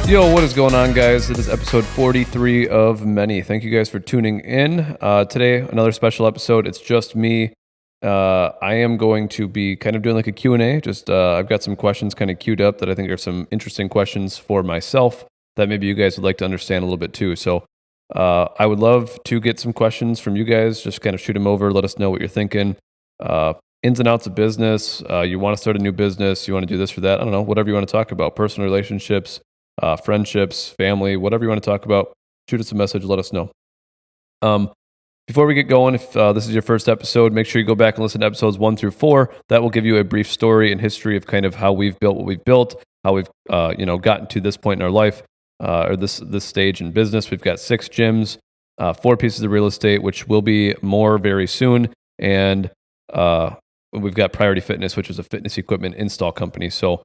Yo, what is going on, guys? It is episode 43 of many. Thank you guys for tuning in. Today, another special episode. It's just me. I am going to be kind of doing like a Q&A. I've got some questions kind of queued up that I think are some interesting questions for myself that maybe you guys would like to understand a little bit too. So I would love to get some questions from you guys. Just kind of shoot them over. Let us know what you're thinking. Ins and outs of business. You want to start a new business. You want to do this or that. I don't know. Whatever you want to talk about. Personal relationships. Friendships, family, whatever you want to talk about, shoot us a message, let us know. Before we get going, if this is your first episode, make sure you go back and listen to episodes 1 through 4. That will give you a brief story and history of kind of how we've built what we've built, how we've gotten to this point in our life, or this stage in business. We've got 6 gyms, 4 pieces of real estate, which will be more very soon, and we've got Priority Fitness, which is a fitness equipment install company. So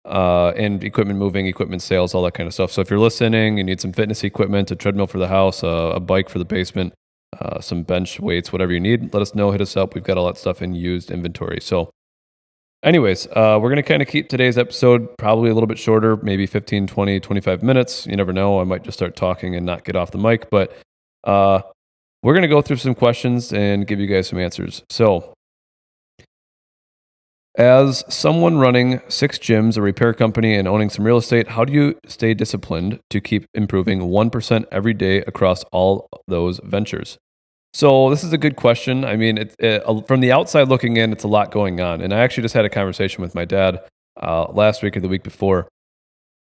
and equipment moving, equipment sales, all that kind of stuff. So if you're listening, you need some fitness equipment, a treadmill for the house, a bike for the basement, some bench weights, whatever you need, let us know, hit us up. We've got all that stuff in used inventory. So anyways, we're going to kind of keep today's episode probably a little bit shorter, maybe 15, 20, 25 minutes. You never know. I might just start talking and not get off the mic, but we're going to go through some questions and give you guys some answers. So as someone running 6 gyms, a repair company, and owning some real estate, how do you stay disciplined to keep improving 1% every day across all those ventures? So this is a good question. I mean, from the outside looking in, it's a lot going on. And I actually just had a conversation with my dad last week or the week before.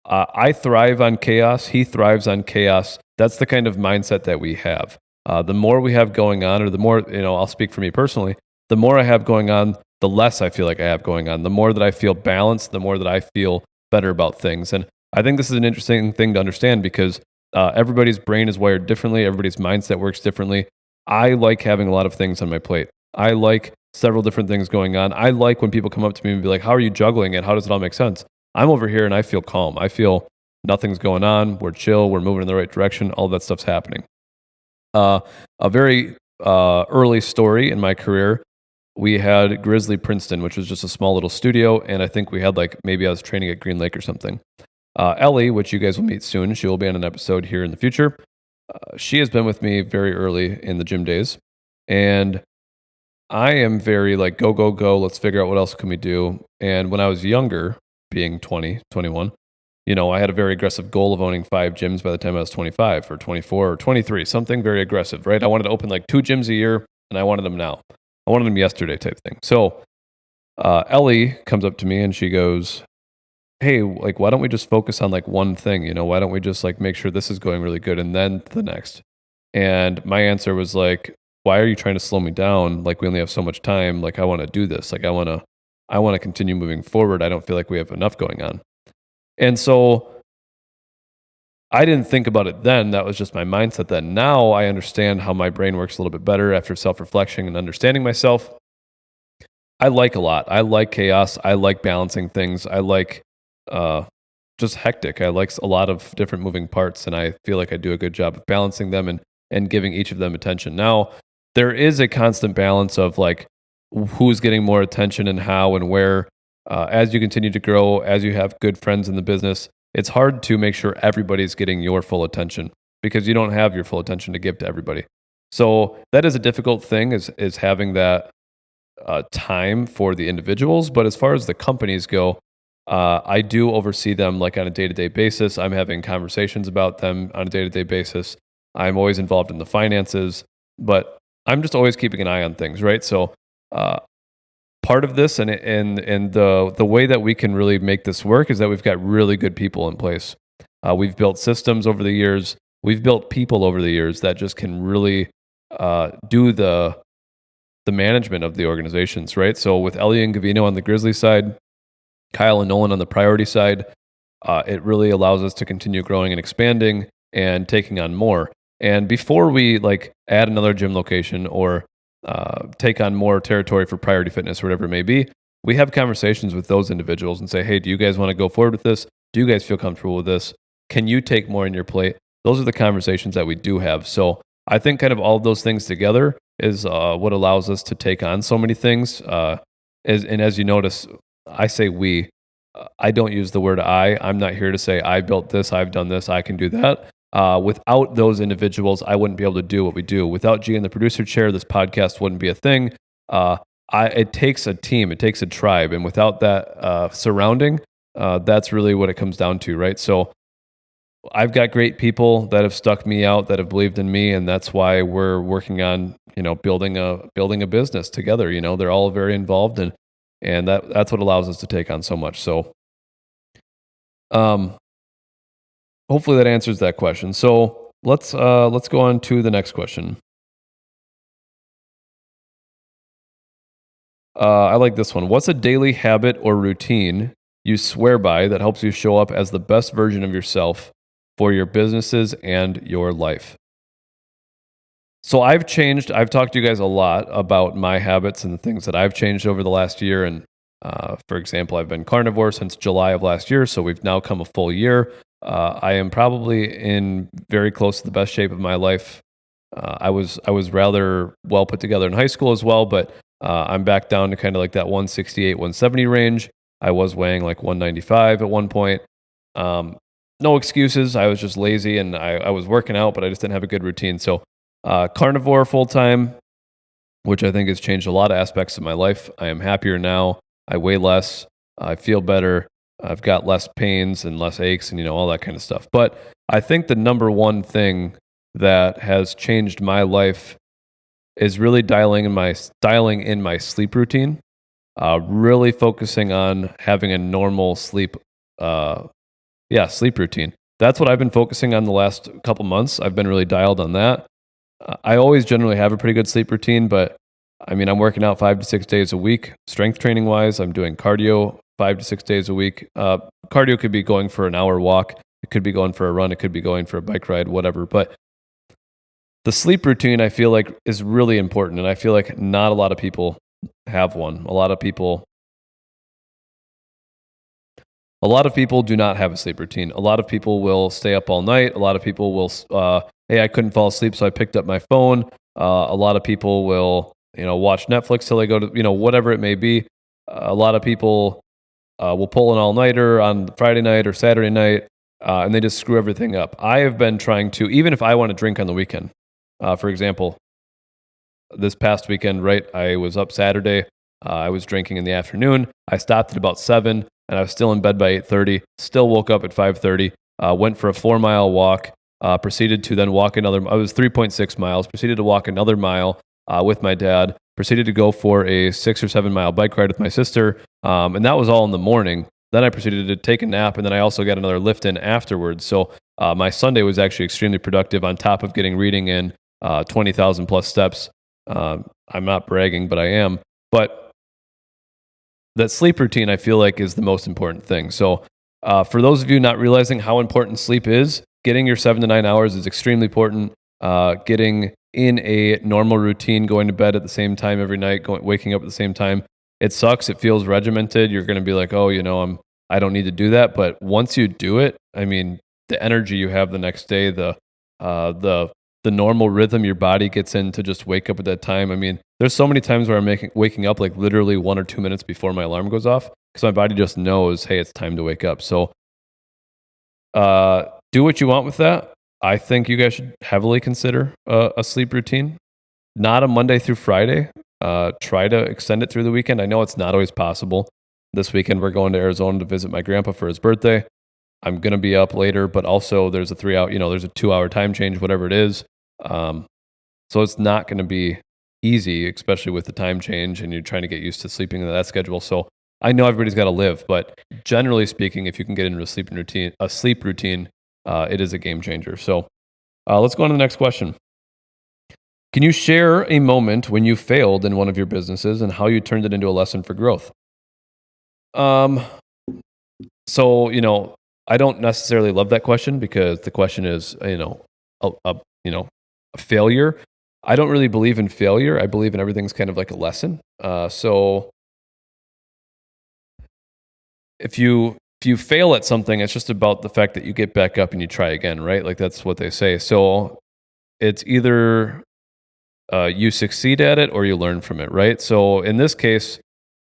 I thrive on chaos. He thrives on chaos. That's the kind of mindset that we have. The more we have going on, or the more, I'll speak for me personally, the more I have going on, the less I feel like I have going on. The more that I feel balanced, the more that I feel better about things. And I think this is an interesting thing to understand because everybody's brain is wired differently. Everybody's mindset works differently. I like having a lot of things on my plate. I like several different things going on. I like when people come up to me and be like, how are you juggling it? How does it all make sense? I'm over here and I feel calm. I feel nothing's going on. We're chill. We're moving in the right direction. All that stuff's happening. A very early story in my career, we had Grizzly Princeton, which was just a small little studio. And I think we had maybe I was training at Green Lake or something. Ellie, which you guys will meet soon, she will be on an episode here in the future. She has been with me very early in the gym days. And I am very go, go, go. Let's figure out what else can we do. And when I was younger, being 20, 21, I had a very aggressive goal of owning 5 gyms by the time I was 25 or 24 or 23, something very aggressive, right? I wanted to open 2 gyms a year and I wanted them now. I wanted them yesterday type thing. So Ellie comes up to me and she goes, hey, why don't we just focus on one thing? Why don't we just make sure this is going really good and then the next? And my answer was why are you trying to slow me down? We only have so much time. I want to do this. I want to continue moving forward. I don't feel like we have enough going on. And so I didn't think about it then. That was just my mindset then. Now I understand how my brain works a little bit better after self-reflection and understanding myself. I like a lot. I like chaos. I like balancing things. I like just hectic. I like a lot of different moving parts, and I feel like I do a good job of balancing them and giving each of them attention. Now, there is a constant balance of who's getting more attention and how and where. As you continue to grow, as you have good friends in the business, it's hard to make sure everybody's getting your full attention because you don't have your full attention to give to everybody. So that is a difficult thing is having that time for the individuals. But as far as the companies go, I do oversee them on a day-to-day basis. I'm having conversations about them on a day-to-day basis. I'm always involved in the finances, but I'm just always keeping an eye on things, right? So part of this and the way that we can really make this work is that we've got really good people in place. We've built systems over the years. We've built people over the years that just can really do the management of the organizations, right? So with Ellie and Gavino on the Grizzly side, Kyle and Nolan on the Priority side, it really allows us to continue growing and expanding and taking on more. And before we add another gym location or take on more territory for Priority Fitness or whatever it may be, we have conversations with those individuals and say, hey, do you guys want to go forward with this? Do you guys feel comfortable with this? Can you take more in your plate? Those are the conversations that we do have. So I think kind of all of those things together is what allows us to take on so many things. And as you notice, I say we. I don't use the word I. I'm not here to say I built this, I've done this, I can do that. Without those individuals, I wouldn't be able to do what we do. Without G in the producer chair, this podcast wouldn't be a thing. It takes a team, it takes a tribe, and without that surrounding, that's really what it comes down to, right? So I've got great people that have stuck me out, that have believed in me, and that's why we're working on, building a business together. They're all very involved, and that's what allows us to take on so much. So, hopefully that answers that question. So let's go on to the next question. I like this one. What's a daily habit or routine you swear by that helps you show up as the best version of yourself for your businesses and your life? So I've changed. I've talked to you guys a lot about my habits and the things that I've changed over the last year. And for example, I've been carnivore since July of last year. So we've now come a full year. I am probably in very close to the best shape of my life. I was rather well put together in high school as well, but I'm back down to kind of like that 168, 170 range. I was weighing like 195 at one point. No excuses. I was just lazy and I was working out, but I just didn't have a good routine. So carnivore full time, which I think has changed a lot of aspects of my life. I am happier now. I weigh less. I feel better. I've got less pains and less aches and all that kind of stuff. But I think the number one thing that has changed my life is really dialing in my sleep routine. Really focusing on having a normal sleep routine. That's what I've been focusing on the last couple months. I've been really dialed on that. I always generally have a pretty good sleep routine, but I mean, I'm working out 5 to 6 days a week, strength training wise. I'm doing cardio 5 to 6 days a week. Cardio could be going for an hour walk. It could be going for a run. It could be going for a bike ride, whatever. But the sleep routine, I feel like, is really important. And I feel like not a lot of people have one. A lot of people do not have a sleep routine. A lot of people will stay up all night. A lot of people will, hey, I couldn't fall asleep, so I picked up my phone. A lot of people will, watch Netflix till they go to, whatever it may be. A lot of people will pull an all-nighter on Friday night or Saturday night, and they just screw everything up. I have been trying to, even if I want to drink on the weekend, for example, this past weekend, right, I was up Saturday. I was drinking in the afternoon. I stopped at about 7, and I was still in bed by 8:30. Still woke up at 5:30. Went for a 4-mile walk. Proceeded to then walk another. I was 3.6 miles. Proceeded to walk another mile with my dad. Proceeded to go for a 6 or 7 mile bike ride with my sister, and that was all in the morning. Then I proceeded to take a nap, and then I also got another lift in afterwards. So my Sunday was actually extremely productive. On top of getting reading in 20,000 plus steps. I'm not bragging, but I am. But that sleep routine, I feel like, is the most important thing. So for those of you not realizing how important sleep is, getting your 7 to 9 hours is extremely important. Getting in a normal routine, going to bed at the same time every night, waking up at the same time, it sucks. It feels regimented. You're going to be like, oh, I don't need to do that. But once you do it, I mean, the energy you have the next day, the normal rhythm your body gets in to just wake up at that time. I mean, there's so many times where I'm waking up like literally 1 or 2 minutes before my alarm goes off because my body just knows, hey, it's time to wake up. So do what you want with that. I think you guys should heavily consider a sleep routine. Not a Monday through Friday. Try to extend it through the weekend. I know it's not always possible. This weekend, we're going to Arizona to visit my grandpa for his birthday. I'm going to be up later, but also there's a 2-hour time change, whatever it is. So it's not going to be easy, especially with the time change and you're trying to get used to sleeping in that schedule. So I know everybody's got to live, but generally speaking, if you can get into a sleep routine, it is a game changer. So let's go on to the next question. Can you share a moment when you failed in one of your businesses and how you turned it into a lesson for growth? So, I don't necessarily love that question because the question is, a failure. I don't really believe in failure. I believe in everything's kind of like a lesson. So if you fail at something, it's just about the fact that you get back up and you try again, right? Like that's what they say. So it's either you succeed at it or you learn from it, right? So in this case,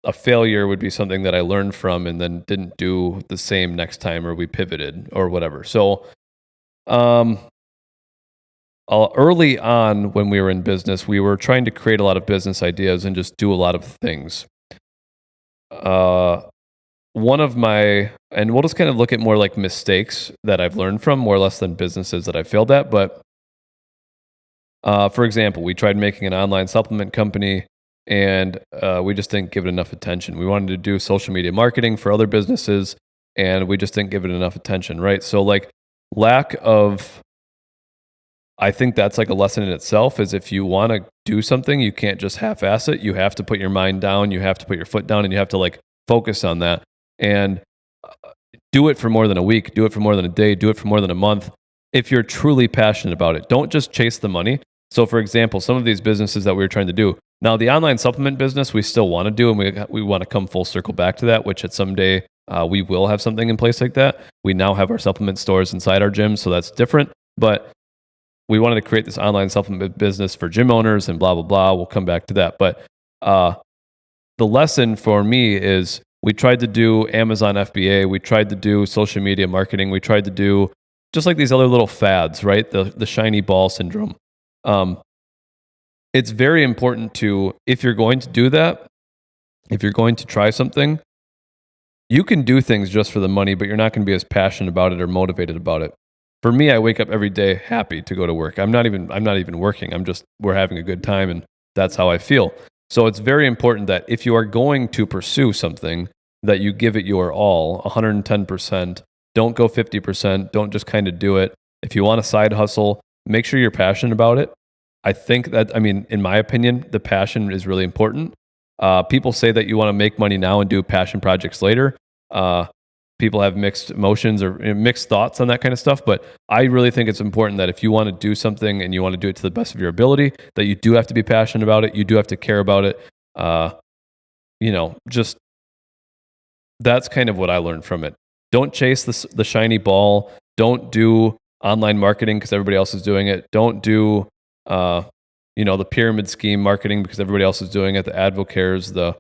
a failure would be something that I learned from and then didn't do the same next time, or we pivoted or whatever. So, um, early on when we were in business, we were trying to create a lot of business ideas and just do a lot of things. Uh, One of my, and we'll just kind of look at more like mistakes that I've learned from, more or less than businesses that I failed at. But for example, we tried making an online supplement company, and we just didn't give it enough attention. We wanted to do social media marketing for other businesses, and we just didn't give it enough attention, right? So, like, lack of, I think that's like a lesson in itself, is if you want to do something, you can't just half ass it. You have to put your mind down, you have to put your foot down, and you have to like focus on that. And do it for more than a week, do it for more than a day, do it for more than a month. If you're truly passionate about it, don't just chase the money. So, for example, some of these businesses that we were trying to do, now the online supplement business, we still want to do, and we want to come full circle back to that, which at some day we will have something in place like that. We now have our supplement stores inside our gyms, so that's different. But we wanted to create this online supplement business for gym owners and blah, blah, blah. We'll come back to that. But the lesson for me is we tried to do Amazon FBA. We tried to do social media marketing. We tried to do just like these other little fads, right? The shiny ball syndrome. It's very important to, if you're going to do that, if you're going to try something, you can do things just for the money, but you're not going to be as passionate about it or motivated about it. For me, I wake up every day happy to go to work. I'm not even working. We're having a good time, and that's how I feel. So it's very important that if you are going to pursue something, that you give it your all, 110%. Don't go 50%. Don't just kind of do it. If you want a side hustle, make sure you're passionate about it. I think that, I mean, in my opinion, the passion is really important. People say that you want to make money now and do passion projects later. People have mixed emotions or mixed thoughts on that kind of stuff. But I really think it's important that if you want to do something and you want to do it to the best of your ability, that you do have to be passionate about it. You do have to care about it. Just that's kind of what I learned from it. Don't chase the shiny ball. Don't do online marketing because everybody else is doing it. Don't do, the pyramid scheme marketing because everybody else is doing it. The advocares, the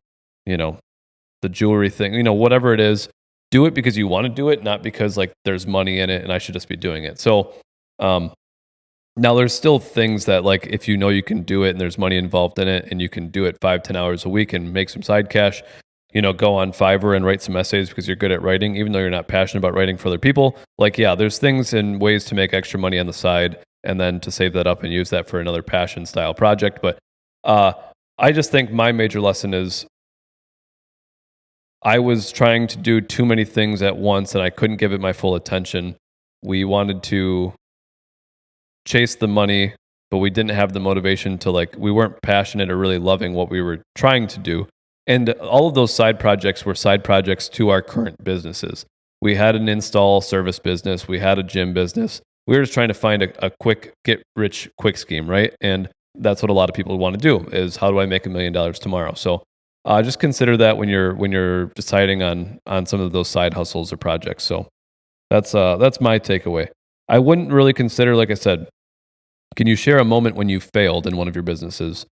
jewelry thing, whatever it is. Do it because you want to do it, not because like there's money in it and I should just be doing it. So now there's still things that like if you know you can do it and there's money involved in it and you can do it 5-10 hours a week and make some side cash, go on Fiverr and write some essays because you're good at writing, even though you're not passionate about writing for other people. Like, yeah, there's things and ways to make extra money on the side and then to save that up and use that for another passion style project. But I just think my major lesson is I was trying to do too many things at once and I couldn't give it my full attention. We wanted to chase the money, but we didn't have the motivation to we weren't passionate or really loving what we were trying to do. And all of those side projects were side projects to our current businesses. We had an install service business. We had a gym business. We were just trying to find a quick get rich quick scheme, right? And that's what a lot of people want to do is how do I make $1 million tomorrow? So just consider that when you're deciding on some of those side hustles or projects. So that's my takeaway. I wouldn't really consider, like I said, can you share a moment when you failed in one of your businesses?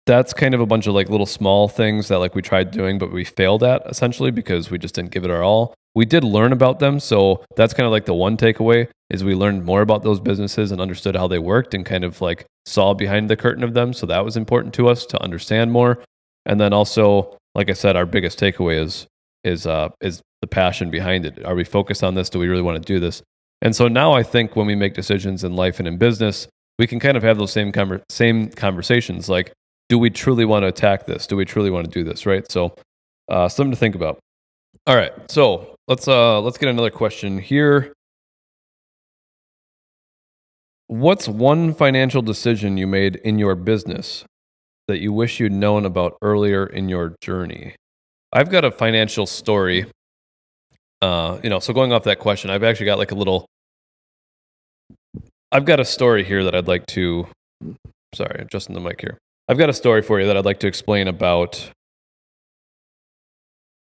That's kind of a bunch of little small things that we tried doing, but we failed at essentially because we just didn't give it our all. We did learn about them. So that's kind of the one takeaway is we learned more about those businesses and understood how they worked and kind of saw behind the curtain of them. So that was important to us to understand more. And then also, like I said, our biggest takeaway is the passion behind it. Are we focused on this? Do we really want to do this? And so now I think when we make decisions in life and in business, we can kind of have those same conversations. Do we truly want to attack this? Do we truly want to do this? Right. So something to think about. All right. So let's get another question here. What's one financial decision you made in your business that you wish you'd known about earlier in your journey? I've got a financial story. So going off that question, I've actually got I've got a story here that I'd like to, sorry, adjusting the mic here. I've got a story for you that I'd like to explain about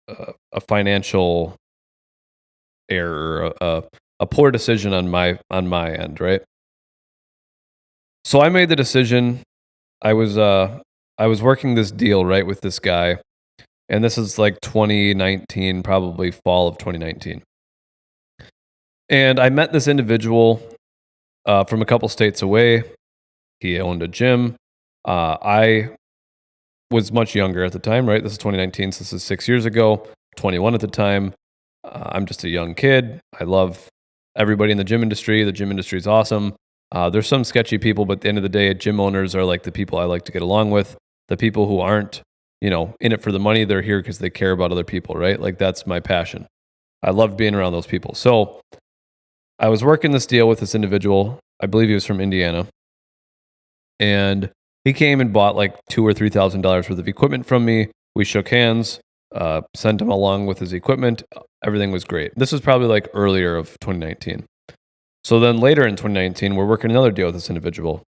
a financial error, a poor decision on my end, right? So I made the decision. I was I was working this deal, right, with this guy, and this is like 2019, probably fall of 2019. And I met this individual from a couple states away. He owned a gym. I was much younger at the time, right? This is 2019, so this is 6 years ago. 21 at the time. I'm just a young kid. I love everybody in the gym industry. The gym industry is awesome. There's some sketchy people, but at the end of the day, gym owners are like the people I like to get along with. The people who aren't, in it for the money, they're here because they care about other people, right? Like that's my passion. I love being around those people. So I was working this deal with this individual. I believe he was from Indiana, and he came and bought like $2,000 or $3,000 worth of equipment from me. We shook hands, sent him along with his equipment. Everything was great. This was probably like earlier of 2019. So then later in 2019, we're working another deal with this individual.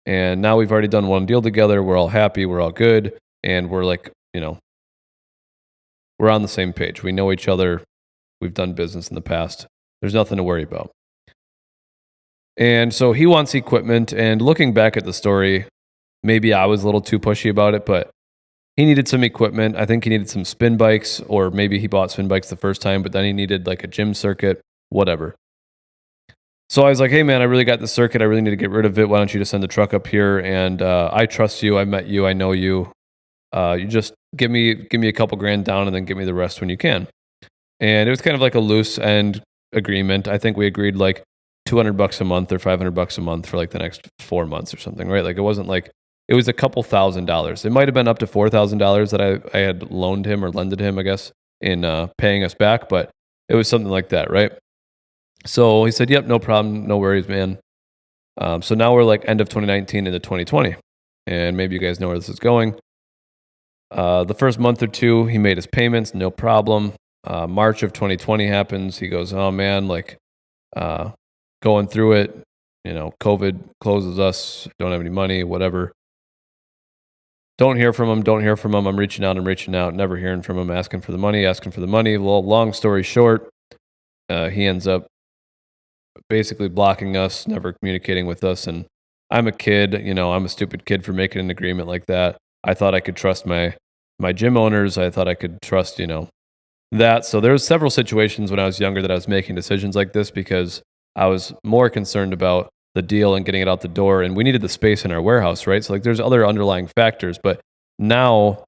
And now we've already done one deal together. We're all happy. We're all good. And we're like, we're on the same page. We know each other. We've done business in the past. There's nothing to worry about. And so he wants equipment. And looking back at the story, maybe I was a little too pushy about it, but he needed some equipment. I think he needed some spin bikes, or maybe he bought spin bikes the first time, but then he needed like a gym circuit, whatever. So I was like, hey man, I really got the circuit. I really need to get rid of it. Why don't you just send the truck up here? And I trust you. I met you. I know you. You just give me a couple grand down and then give me the rest when you can. And it was kind of like a loose end agreement. I think we agreed like $200 a month or $500 a month for like the next 4 months or something, right? Like it wasn't like, it was a couple $1,000s. It might have been up to $4,000 that I had loaned him or lended him, I guess, in paying us back, but it was something like that, right? So he said, yep, no problem, no worries, man. So now we're like end of 2019 into 2020, and maybe you guys know where this is going. The first month or two, he made his payments, no problem. March of 2020 happens. He goes, oh man, like going through it, COVID closes us, don't have any money, whatever. Don't hear from him. I'm reaching out, never hearing from him, asking for the money. Well, long story short, he ends up basically blocking us, never communicating with us. And I'm a kid, I'm a stupid kid for making an agreement like that. I thought I could trust my gym owners. I thought I could trust, that. So there was several situations when I was younger that I was making decisions like this because I was more concerned about the deal and getting it out the door. And we needed the space in our warehouse, right? So like there's other underlying factors, but now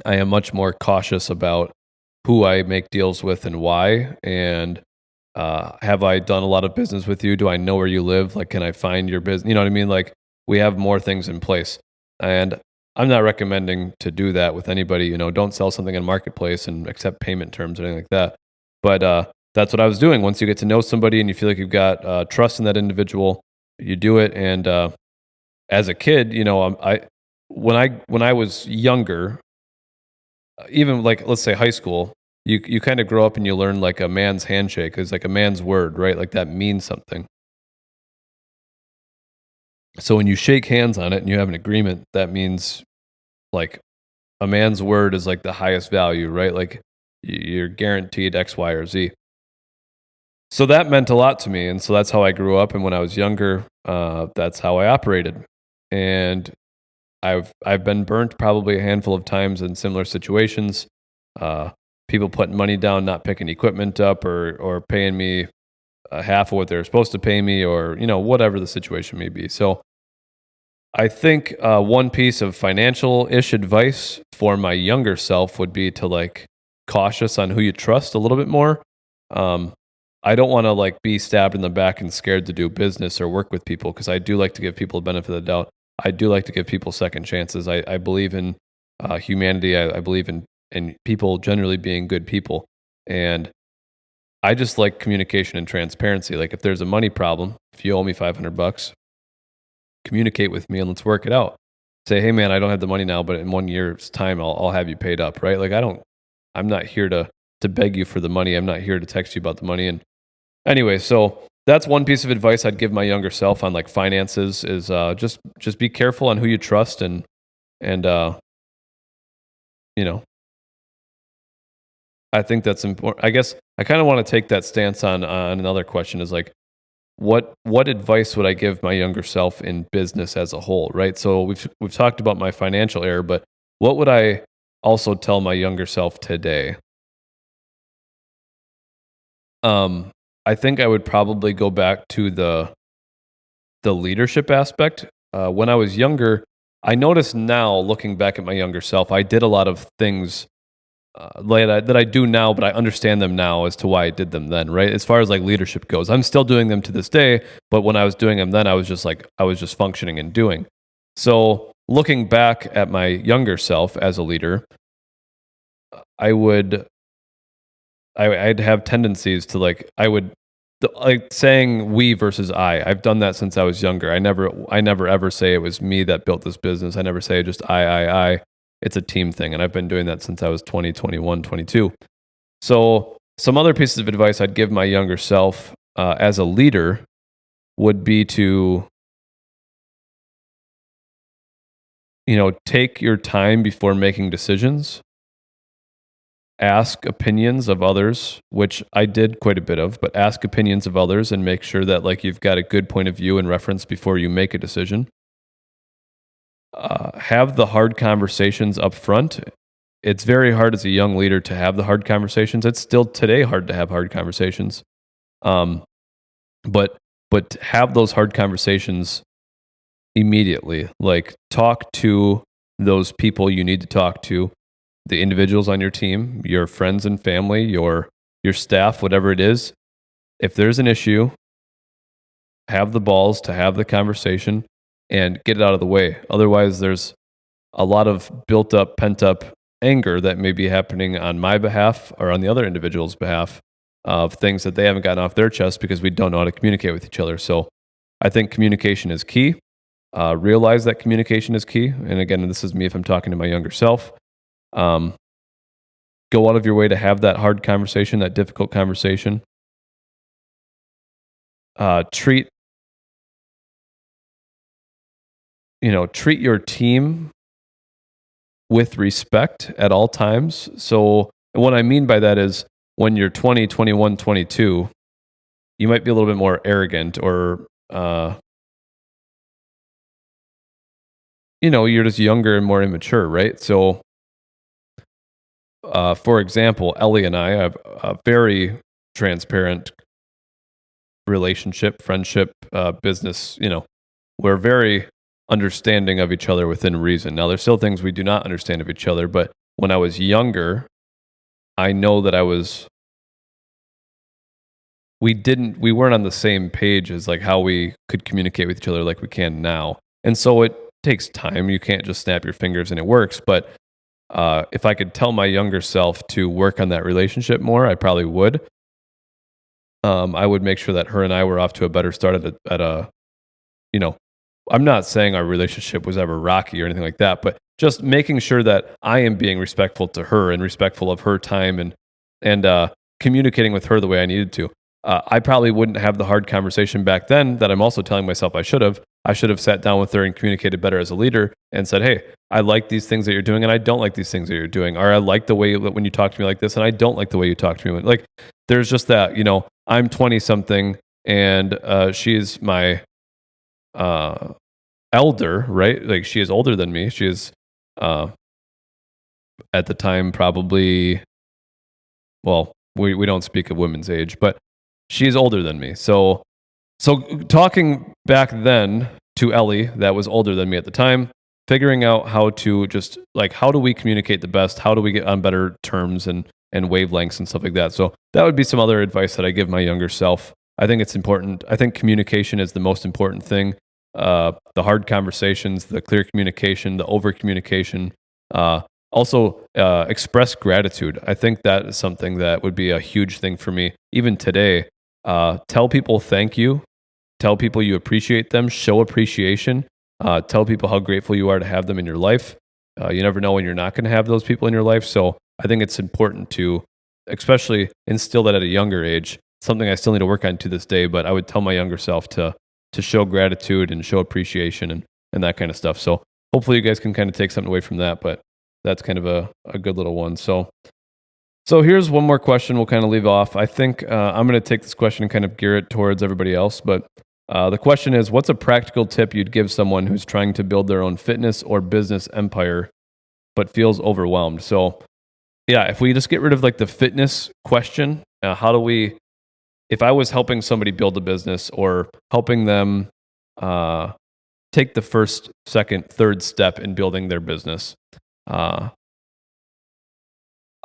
I am much more cautious about who I make deals with and why. And have I done a lot of business with you? Do I know where you live? Like, can I find your business? You know what I mean? Like we have more things in place. And I'm not recommending to do that with anybody. Don't sell something in marketplace and accept payment terms or anything like that. But that's what I was doing. Once you get to know somebody and you feel like you've got trust in that individual, you do it. And as a kid, when I was younger, even like let's say high school, you kind of grow up and you learn like a man's handshake is like a man's word, right? Like that means something. So when you shake hands on it and you have an agreement, that means like a man's word is like the highest value, right? Like you're guaranteed X, Y, or Z. So that meant a lot to me. And so that's how I grew up. And when I was younger, that's how I operated. And I've been burnt probably a handful of times in similar situations. People putting money down, not picking equipment up, or paying me half of what they're supposed to pay me, or whatever the situation may be. So I think one piece of financial-ish advice for my younger self would be to like cautious on who you trust a little bit more. I don't want to like be stabbed in the back and scared to do business or work with people because I do like to give people the benefit of the doubt. I do like to give people second chances. I believe in humanity. I believe in people generally being good people. And I just like communication and transparency. Like if there's a money problem, if you owe me $500, communicate with me and let's work it out. Say, hey man, I don't have the money now, but in 1 year's time, I'll have you paid up, right? Like I'm not here to beg you for the money. I'm not here to text you about the money. And anyway, so that's one piece of advice I'd give my younger self on like finances is just be careful on who you trust and I think that's important. I guess I kind of want to take that stance on another question is like what advice would I give my younger self in business as a whole, right? So we've talked about my financial error, but what would I also tell my younger self today? Um, I think I would probably go back to the leadership aspect. When I was younger, I noticed now, looking back at my younger self, I did a lot of things that I do now, but I understand them now as to why I did them then, right? As far as like leadership goes, I'm still doing them to this day, but when I was doing them then, I was just functioning and doing. So looking back at my younger self as a leader, I would I'd have tendencies to like saying we versus I. I've done that since I was younger. I never ever say it was me that built this business. I never say just I. It's a team thing, and I've been doing that since I was 20, 21, 22. So some other pieces of advice I'd give my younger self as a leader would be to, take your time before making decisions. Ask opinions of others, which I did quite a bit of, but ask opinions of others and make sure that like you've got a good point of view and reference before you make a decision. Have the hard conversations up front. It's very hard as a young leader to have the hard conversations. It's still today hard to have hard conversations. Um, but have those hard conversations immediately. Like talk to those people you need to talk to, the individuals on your team, your friends and family, your staff, whatever it is. If there's an issue, have the balls to have the conversation and get it out of the way. Otherwise, there's a lot of built up, pent up anger that may be happening on my behalf or on the other individual's behalf of things that they haven't gotten off their chest because we don't know how to communicate with each other. So I think communication is key. Realize that communication is key. And again, this is me if I'm talking to my younger self. Go out of your way to have that hard conversation, that difficult conversation. Treat your team with respect at all times. So what I mean by that is when you're 20, 21, 22, you might be a little bit more arrogant or, you're just younger and more immature, right? So, for example, Ellie and I have a very transparent relationship, friendship, business, we're very understanding of each other within reason. Now, there's still things we do not understand of each other, but when I was younger, I know that we weren't on the same page as like how we could communicate with each other like we can now. And so it takes time. You can't just snap your fingers and it works. But if I could tell my younger self to work on that relationship more, I probably would. I would make sure that her and I were off to a better start at a I'm not saying our relationship was ever rocky or anything like that, but just making sure that I am being respectful to her and respectful of her time and communicating with her the way I needed to. I probably wouldn't have the hard conversation back then that I'm also telling myself I should have. I should have sat down with her and communicated better as a leader and said, hey, I like these things that you're doing and I don't like these things that you're doing. Or I like the way when you talk to me like this and I don't like the way you talk to me. Like there's just that, I'm 20 something and she's my elder, right? Like she is older than me. She is at the time probably, well, we don't speak of women's age, but she's older than me. So talking back then to Ellie, that was older than me at the time, figuring out how to just like, how do we communicate the best? How do we get on better terms and wavelengths and stuff like that? So that would be some other advice that I give my younger self. I think it's important. I think communication is the most important thing. The hard conversations, the clear communication, the over communication. Also, express gratitude. I think that is something that would be a huge thing for me. Even today, tell people thank you. Tell people you appreciate them. Show appreciation. Tell people how grateful you are to have them in your life. You never know when you're not going to have those people in your life. So I think it's important to, especially instill that at a younger age. Something I still need to work on to this day, but I would tell my younger self to show gratitude and show appreciation and that kind of stuff. So hopefully you guys can kind of take something away from that, but that's kind of a good little one. So So here's one more question we'll kind of leave off. I think I'm going to take this question and kind of gear it towards everybody else. But the question is, what's a practical tip you'd give someone who's trying to build their own fitness or business empire but feels overwhelmed? So yeah, if we just get rid of like the fitness question, how do we, if I was helping somebody build a business or helping them take the first, second, third step in building their business,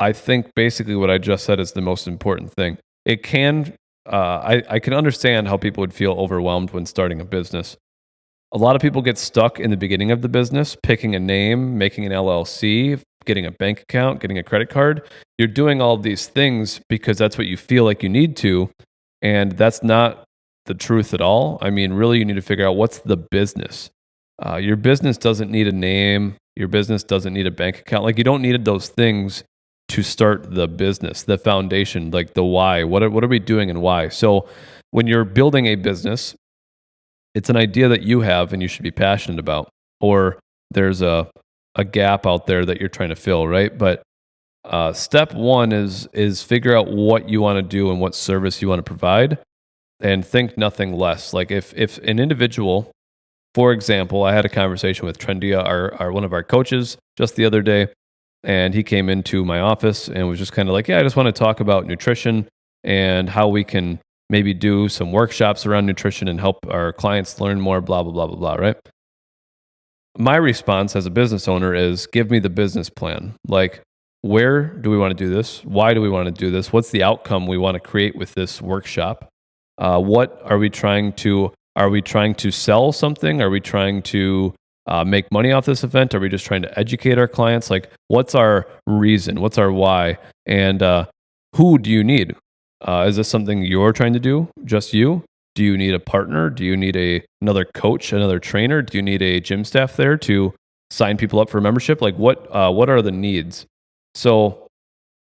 I think basically what I just said is the most important thing. It can, I can understand how people would feel overwhelmed when starting a business. A lot of people get stuck in the beginning of the business, picking a name, making an LLC, getting a bank account, getting a credit card. You're doing all of these things because that's what you feel like you need to. And that's not the truth at all. I mean, really, you need to figure out what's the business. Your business doesn't need a name. Your business doesn't need a bank account. Like, you don't need those things to start the business, the foundation, like the why. What are we doing and why? So when you're building a business, it's an idea that you have and you should be passionate about, or there's a gap out there that you're trying to fill, right? But step one is figure out what you want to do and what service you want to provide, and think nothing less. Like if an individual, for example, I had a conversation with Trendia, our one of our coaches, just the other day, and he came into my office and was just kind of like, yeah, I just want to talk about nutrition and how we can maybe do some workshops around nutrition and help our clients learn more, blah, blah, blah, blah, blah, right? My response as a business owner is give me the business plan. Like, where do we want to do this? Why do we want to do this? What's the outcome we want to create with this workshop? What are we trying to, are we trying to sell something? Are we trying to make money off this event? Are we just trying to educate our clients? Like, what's our reason? What's our why? And who do you need? Is this something you're trying to do? Just you? Do you need a partner? Do you need another coach, another trainer? Do you need a gym staff there to sign people up for membership? Like, what are the needs? So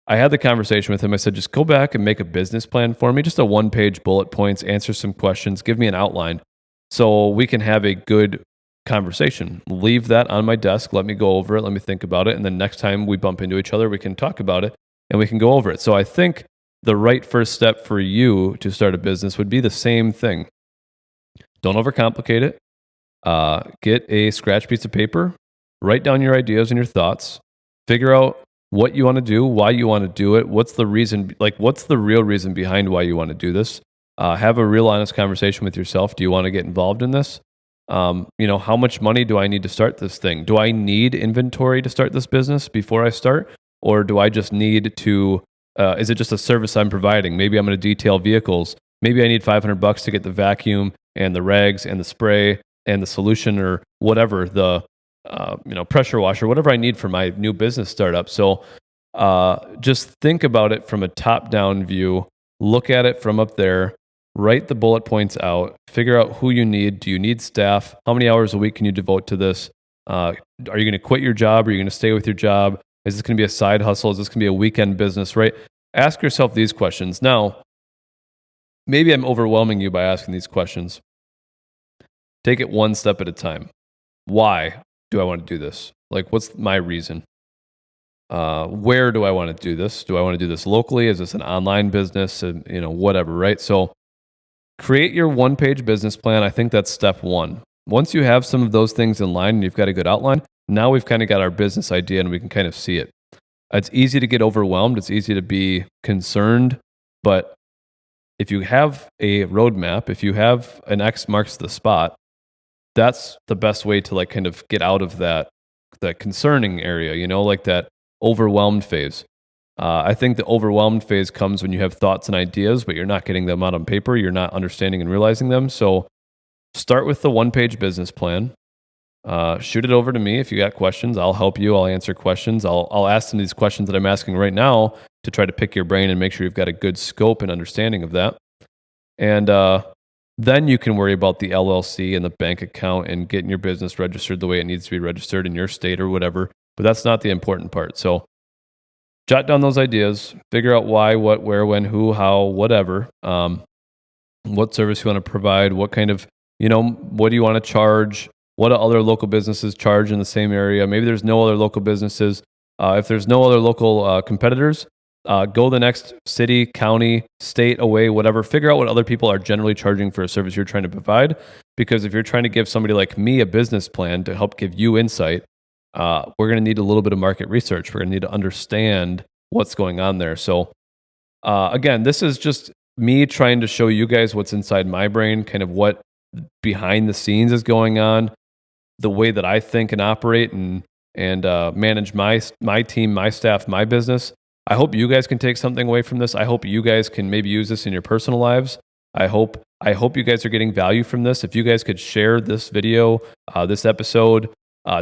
I had the conversation with him. I said, just go back and make a business plan for me, just a 1-page bullet points, answer some questions, give me an outline so we can have a good conversation. Leave that on my desk. Let me go over it. Let me think about it. And then next time we bump into each other, we can talk about it and we can go over it. So I think the right first step for you to start a business would be the same thing. Don't overcomplicate it. Get a scratch piece of paper, write down your ideas and your thoughts, figure out what you want to do, why you want to do it, what's the reason, like what's the real reason behind why you want to do this. Have a real honest conversation with yourself. Do you want to get involved in this? How much money do I need to start this thing? Do I need inventory to start this business before I start? Or do I just need to, is it just a service I'm providing? Maybe I'm going to detail vehicles. Maybe I need $500 to get the vacuum and the rags and the spray and the solution or whatever, the pressure washer, whatever I need for my new business startup. So just think about it from a top-down view. Look at it from up there. Write the bullet points out. Figure out who you need. Do you need staff? How many hours a week can you devote to this? Are you going to quit your job? Are you going to stay with your job? Is this going to be a side hustle? Is this going to be a weekend business, right? Ask yourself these questions. Now, maybe I'm overwhelming you by asking these questions. Take it one step at a time. Why do I want to do this? Like, what's my reason? Where do I want to do this? Do I want to do this locally? Is this an online business? Whatever, right? So create your 1-page business plan. I think that's step one. Once you have some of those things in line and you've got a good outline, now we've kind of got our business idea and we can kind of see it. It's easy to get overwhelmed. It's easy to be concerned. But if you have a roadmap, if you have an X marks the spot, that's the best way to like kind of get out of that concerning area, like that overwhelmed phase. I think the overwhelmed phase comes when you have thoughts and ideas, but you're not getting them out on paper. You're not understanding and realizing them. So start with the 1-page business plan. Shoot it over to me if you got questions. I'll help you. I'll answer questions. I'll ask some of these questions that I'm asking right now to try to pick your brain and make sure you've got a good scope and understanding of that. And then you can worry about the LLC and the bank account and getting your business registered the way it needs to be registered in your state or whatever. But that's not the important part. So jot down those ideas, figure out why, what, where, when, who, how, whatever, what service you want to provide, what kind of, what do you want to charge, what do other local businesses charge in the same area. Maybe there's no other local businesses. If there's no other local competitors, Go the next city, county, state away, whatever. Figure out what other people are generally charging for a service you're trying to provide. Because if you're trying to give somebody like me a business plan to help give you insight, we're going to need a little bit of market research. We're going to need to understand what's going on there. So again, this is just me trying to show you guys what's inside my brain, kind of what behind the scenes is going on, the way that I think and operate and manage my team, my staff, my business. I hope you guys can take something away from this. I hope you guys can maybe use this in your personal lives. I hope you guys are getting value from this. If you guys could share this video, this episode,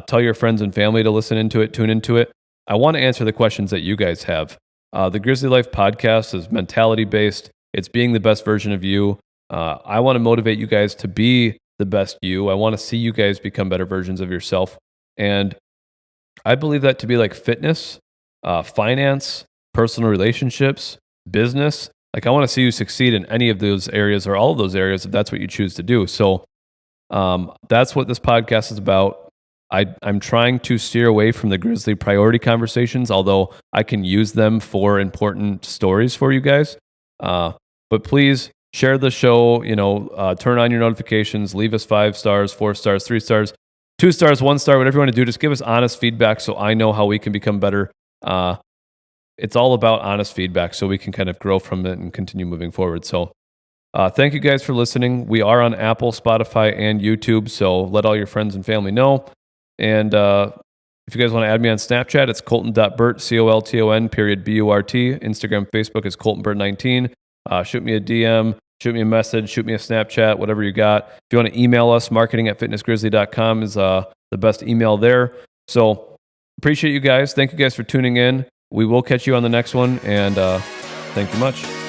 tell your friends and family to listen into it, tune into it. I want to answer the questions that you guys have. The Grizzly Life podcast is mentality based. It's being the best version of you. I want to motivate you guys to be the best you. I want to see you guys become better versions of yourself. And I believe that to be like fitness, finance, personal relationships, business. Like I want to see you succeed in any of those areas or all of those areas if that's what you choose to do. So that's what this podcast is about. I'm trying to steer away from the Grizzly priority conversations, although I can use them for important stories for you guys. But please share the show, turn on your notifications, leave us 5 stars, 4 stars, 3 stars, 2 stars, 1 star, whatever you want to do. Just give us honest feedback so I know how we can become better. It's all about honest feedback so we can kind of grow from it and continue moving forward. So thank you guys for listening. We are on Apple, Spotify, and YouTube, so let all your friends and family know. And if you guys want to add me on Snapchat, it's colton.burt, COLTON.BURT. Instagram, Facebook is coltonburt19. Shoot me a DM, shoot me a message, shoot me a Snapchat, whatever you got. If you want to email us, marketing@fitnessgrizzly.com is the best email there. So appreciate you guys. Thank you guys for tuning in. We will catch you on the next one, and thank you much.